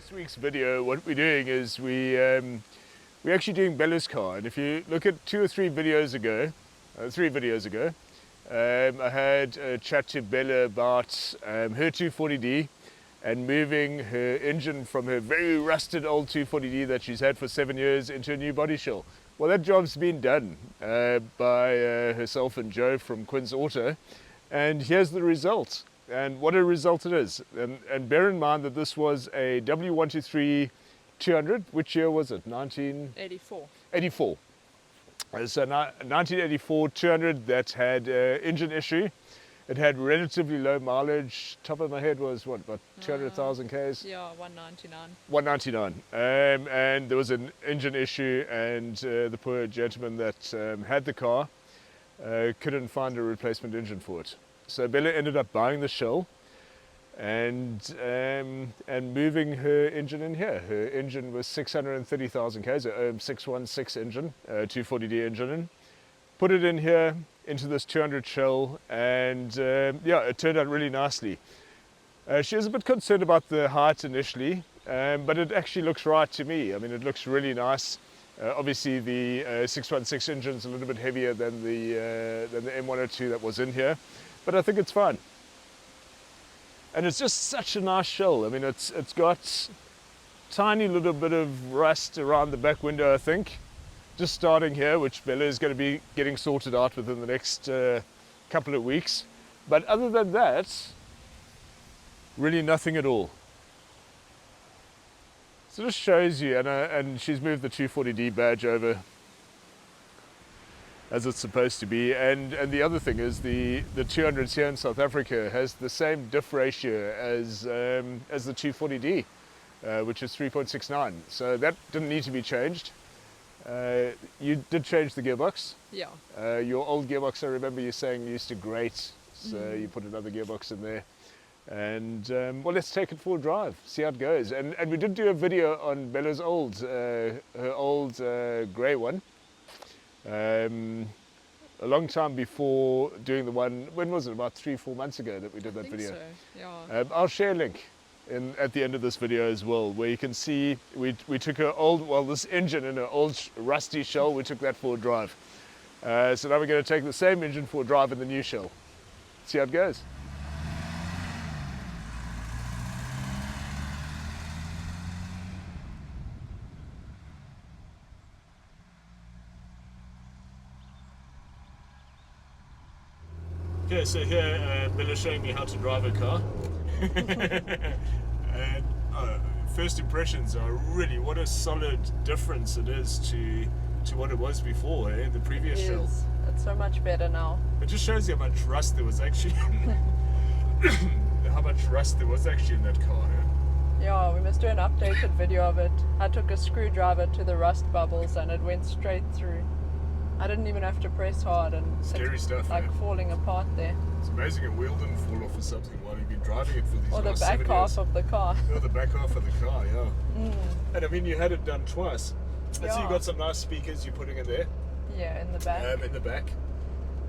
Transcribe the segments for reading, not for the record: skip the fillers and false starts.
This week's video, what we're doing is we're actually doing Bella's car, and if you look at 3 videos ago, I had a chat to Bella about her 240d and moving her engine from her very rusted old 240d that she's had for 7 years into a new body shell. Well, that job's been done by herself and Joe from Quinn's Auto, and here's the result. And what a result it is. And bear in mind that this was a W123 200. Which year was it? 1984. 84. So 1984 200 that had engine issue. It had relatively low mileage. Top of my head was what, about 200,000 Ks? Yeah, 199. 199. And there was an engine issue, and the poor gentleman that had the car couldn't find a replacement engine for it. So Bella ended up buying the shell and moving her engine in here. Her engine was 630,000 Ks, a 616 engine, 240d engine in. Put it in here into this 200 shell, and yeah, it turned out really nicely. She was a bit concerned about the height initially, but it actually looks right to me. I mean, it looks really nice. Obviously, the 616 engine is a little bit heavier than the M102 that was in here, but I think it's fine. And it's just such a nice shell. I mean, it's got tiny little bit of rust around the back window, I think, just starting here, which Bella is going to be getting sorted out within the next couple of weeks. But other than that, really nothing at all. So it just shows you, and she's moved the 240D badge over as it's supposed to be. And the other thing is the 200s here in South Africa has the same diff ratio as the 240D, which is 3.69. So that didn't need to be changed. You did change the gearbox. Yeah. Your old gearbox, I remember you saying, used to grate, so you put another gearbox in there. And well, let's take it for a drive, see how it goes. And we did do a video on Bella's old, her old grey one, a long time before doing the one. When was it? About 3-4 months ago that we did that video. So, yeah. I'll share a link at the end of this video as well, where you can see we took her old, well, this engine in her old rusty shell. We took that for a drive. So now we're going to take the same engine for a drive in the new shell. See how it goes. Okay, so here Bella's showing me how to drive a car. And first impressions are really, what a solid difference it is to what it was before, the previous shell. It's so much better now. It just shows you how much rust there was actually how much rust there was actually in that car. Yeah, we must do an updated video of it. I took a screwdriver to the rust bubbles and it went straight through. I didn't even have to press hard, and scary stuff, like falling apart there. It's amazing a wheel didn't fall off or something while you've been driving it for these or the last back 7 half years. of the car. No, the back half of the car, yeah. And I mean, you had it done twice. And Yeah. so you got some nice speakers you're putting in there. Yeah, in the back. In the back.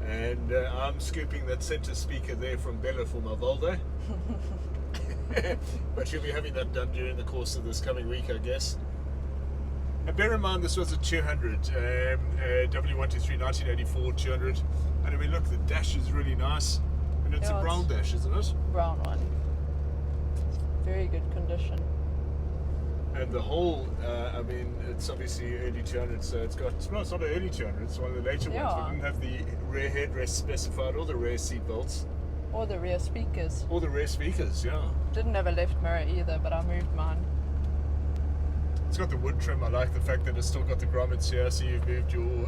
And I'm scooping that center speaker there from Bella for my Volvo. But you'll be having that done during the course of this coming week, I guess. And bear in mind, this was a 200, W123 1984 200. And I mean, look, the dash is really nice. And it's Yeah, a brown dash, isn't it? Brown one. Very good condition. And the whole, I mean, it's obviously early 200, so it's got, no, it's not an early 200, it's one of the later ones. Yeah. We didn't have the rear headrest specified, or the rear seat belts, Or the rear speakers. or the rear speakers, yeah. Didn't have a left mirror either, but I moved mine. It's got the wood trim. I like the fact that it's still got the grommets here, so you've moved your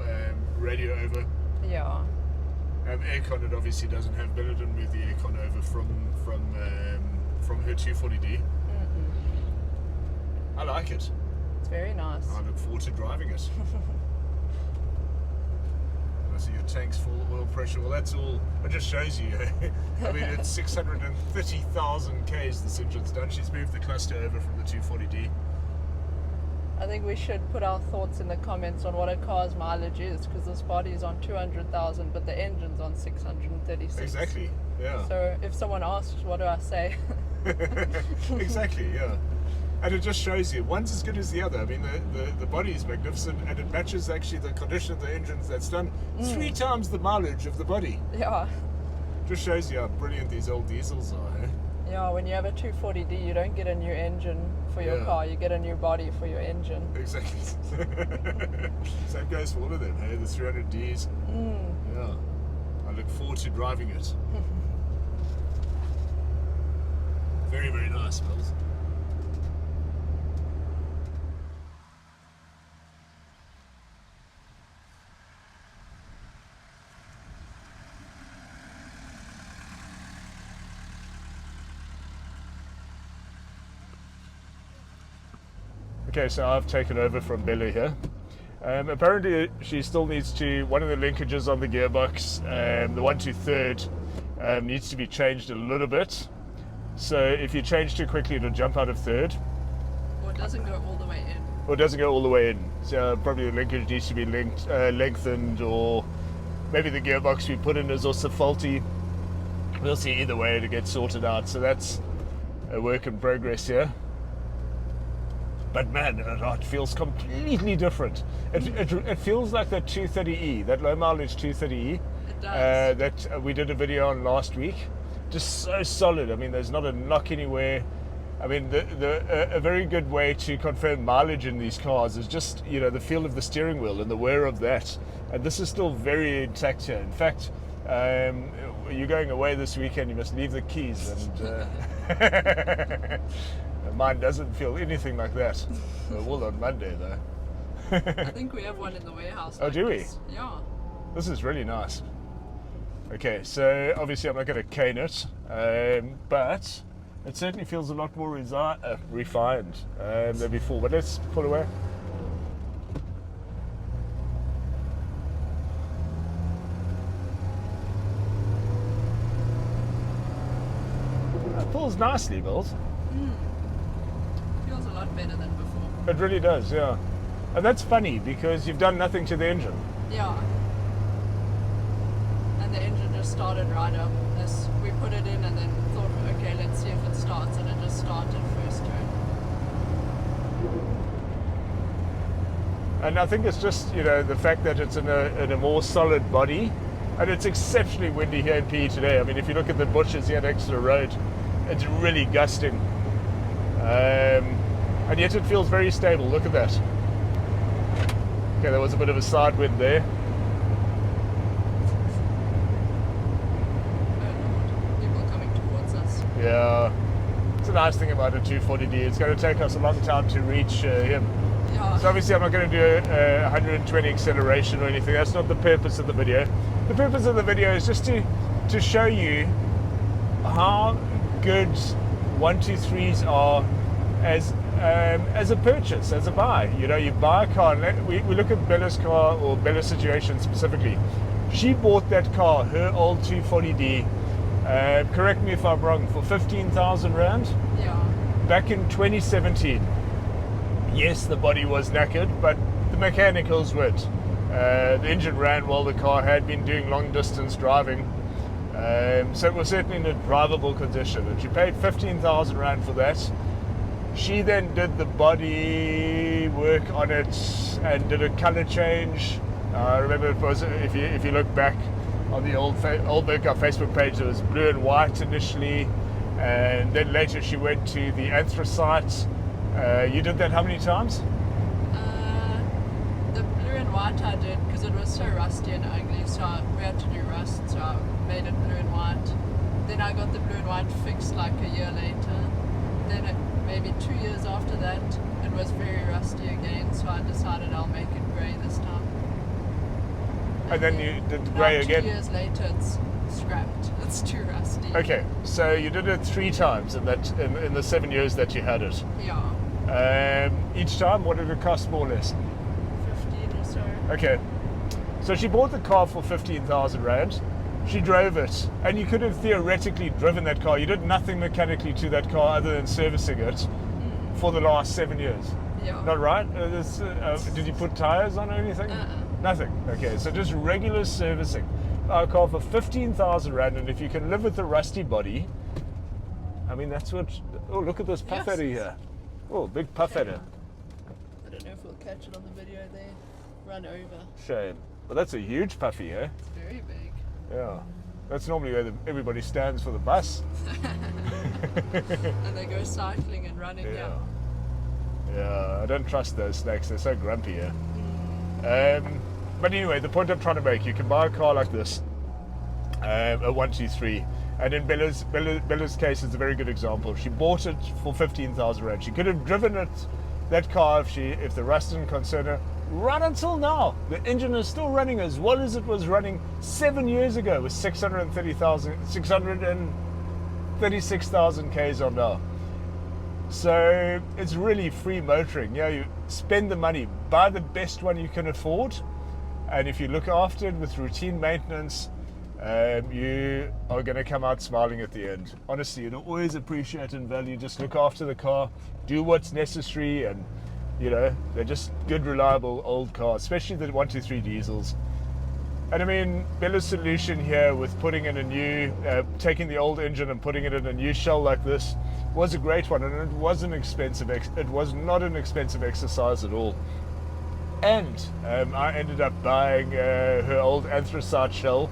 radio over. Yeah. Aircon, it obviously doesn't have, but it didn't move the aircon over from her 240D. I like it. It's very nice. I look forward to driving it. I see your tank's full, oil pressure. Well, that's all. It just shows you. I mean, it's 630,000 Ks this engine's done. She's moved the cluster over from the 240D. I think we should put our thoughts in the comments on what a car's mileage is, because this body is on 200,000, but the engine's on 636. Exactly, yeah. So if someone asks, what do I say? Exactly, yeah. And it just shows you, one's as good as the other. I mean, the body is magnificent, and it matches actually the condition of the engines that's done 3 times the mileage of the body. Yeah. Just shows you how brilliant these old diesels are, eh? Yeah, when you have a 240D, you don't get a new engine for your Yeah. car, you get a new body for your engine. Exactly. Same goes for all of them, hey? The 300Ds. Yeah. I look forward to driving it. Very, very nice, Mills. Okay, so I've taken over from Bella here. Apparently she still needs to, one of the linkages on the gearbox, the 123 needs to be changed a little bit. So if you change too quickly, it'll jump out of third. Or it doesn't go all the way in. Or it doesn't go all the way in. So probably the linkage needs to be lengthened, or maybe the gearbox we put in is also faulty. We'll see either way to get sorted out. So that's a work in progress here. But man, it feels completely different. It feels like that 230e, that low mileage 230e. It does. That we did a video on last week. Just so solid. I mean, there's not a knock anywhere. I mean, a very good way to confirm mileage in these cars is just, you know, the feel of the steering wheel and the wear of that. And this is still very intact here. In fact, you're going away this weekend, you must leave the keys. And mine doesn't feel anything like that. Well, on Monday, though. I think we have one in the warehouse. Oh, like do we? this. Yeah. This is really nice. Okay, so obviously I'm not going to cane it, but it certainly feels a lot more refined than before. But let's pull away. It pulls nicely, Bills. Feels a lot better than before. It really does, yeah. And that's funny because you've done nothing to the engine. Yeah. And the engine just started right up. We put it in and then thought, okay, let's see if it starts, and it just started first turn. And I think it's just, you know, the fact that it's in a more solid body, and it's exceptionally windy here in PE today. I mean, if you look at the bushes here next to the road, it's really gusting. And yet it feels very stable. Look at that. Okay, there was a bit of a side wind there. People coming towards us. Yeah. It's a nice thing about a 240D. It's going to take us a long time to reach him. Yeah. So obviously I'm not going to do a 120 acceleration or anything. That's not the purpose of the video. The purpose of the video is just to show you how good 123s are as a purchase, as a buy. You know, you buy a car, and we look at Bella's car, or Bella's situation specifically. She bought that car, her old 240D, correct me if I'm wrong, for 15,000 Rand Yeah. back in 2017. Yes, the body was knackered, but the mechanicals weren't. The engine ran while the car had been doing long distance driving. So it was certainly in a drivable condition. And she paid 15,000 Rand for that. She then did the body work on it and did a color change. I remember it was, if you look back on the old Burka Facebook page, it was blue and white initially, and then later she went to the anthracite. You did that how many times? The blue and white I did because it was so rusty and ugly, so we had to do rust, so I made it blue and white. Then I got the blue and white fixed like a year later. Then maybe 2 years after that, it was very rusty again, so I decided I'll make it grey this time. And then you did grey again? 2 years later, it's scrapped. It's too rusty. Okay, so you did it 3 times in the 7 years that you had it. Yeah. Each time, what did it cost more or less? 15 or so. Okay, so she bought the car for 15,000 Rand. She drove it, and you could have theoretically driven that car. You did nothing mechanically to that car other than servicing it for the last 7 years. Yeah. Not right? Did you put tires on or anything? Nothing. Okay, so just regular servicing. A car for 15,000 Rand, and if you can live with the rusty body, I mean, that's what. Oh, look at this puff Yes. out of here. Oh, big puff at her. I don't know if we'll catch it on the video there. Run over. Shame. But that's a huge puffy, eh? It's very big. Yeah. That's normally where everybody stands for the bus. And they go cycling and running. Yeah. Yeah, I don't trust those snakes. They're so grumpy, yeah. But anyway, the point I'm trying to make, you can buy a car like this, a 123, and in Bella's case, it's a very good example. She bought it for 15,000 rand. She could have driven that car if the rust didn't concern her. Right until now, the engine is still running as well as it was running 7 years ago with 636,000 Ks on now. So it's really free motoring. You spend the money, buy the best one you can afford, and if you look after it with routine maintenance, you are going to come out smiling at the end. Honestly, you'll always appreciate and value. Just look after the car, do what's necessary, and they're just good, reliable old cars, especially the 123 diesels. And I mean, Bella's solution here with putting in a new, taking the old engine and putting it in a new shell like this was a great one, and it wasn't expensive. It was not an expensive exercise at all. And I ended up buying her old anthracite shell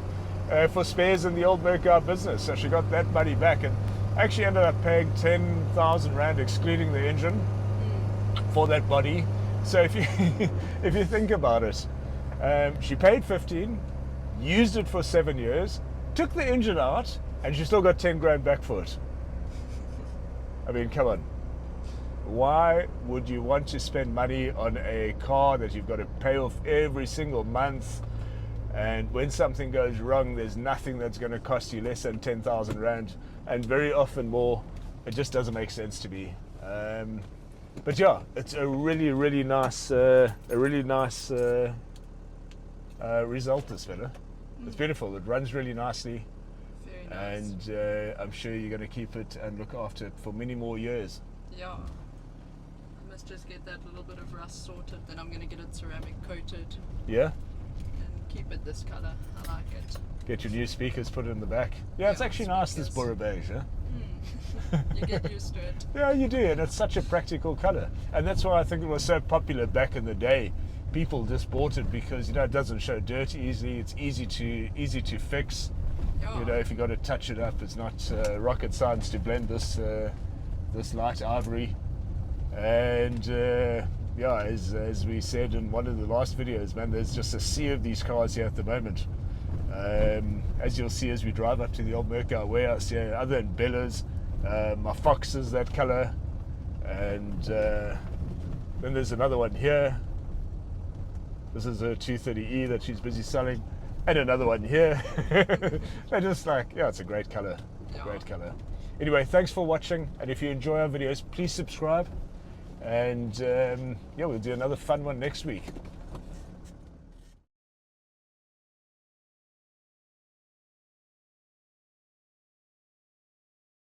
for spares in the old Mercar business, so she got that money back, and actually ended up paying 10,000 rand excluding the engine for that body. So if you if you think about it, she paid 15, used it for 7 years, took the engine out, and she still got 10 grand back for it. I mean, come on. Why would you want to spend money on a car that you've got to pay off every single month, and when something goes wrong, there's nothing that's going to cost you less than 10,000 rand, and very often more? It just doesn't make sense to me. But yeah, it's a really nice result, this fella. It's beautiful. It runs really nicely. Very nice. And I'm sure you're going to keep it and look after it for many more years. Yeah. I must just get that little bit of rust sorted, then I'm going to get it ceramic coated Yeah? and keep it this colour. I like it. Get your new speakers put in the back. Yeah, it's Yeah, actually nice, this speakers. Bora beige, huh? You get used to it. Yeah, you do, and it's such a practical colour. And that's why I think it was so popular back in the day. People just bought it because, it doesn't show dirt easily, it's easy to fix. Yeah. If you got to touch it up, it's not rocket science to blend this light ivory. And as we said in one of the last videos, man, there's just a sea of these cars here at the moment. As you'll see as we drive up to the old Mercar warehouse here, other than Bella's, my Fox is that colour, and then there's another one here. This is a 230e that she's busy selling, and another one here. They're just like, it's a great colour. Yeah. Great colour. Anyway, thanks for watching, and if you enjoy our videos, please subscribe, and we'll do another fun one next week.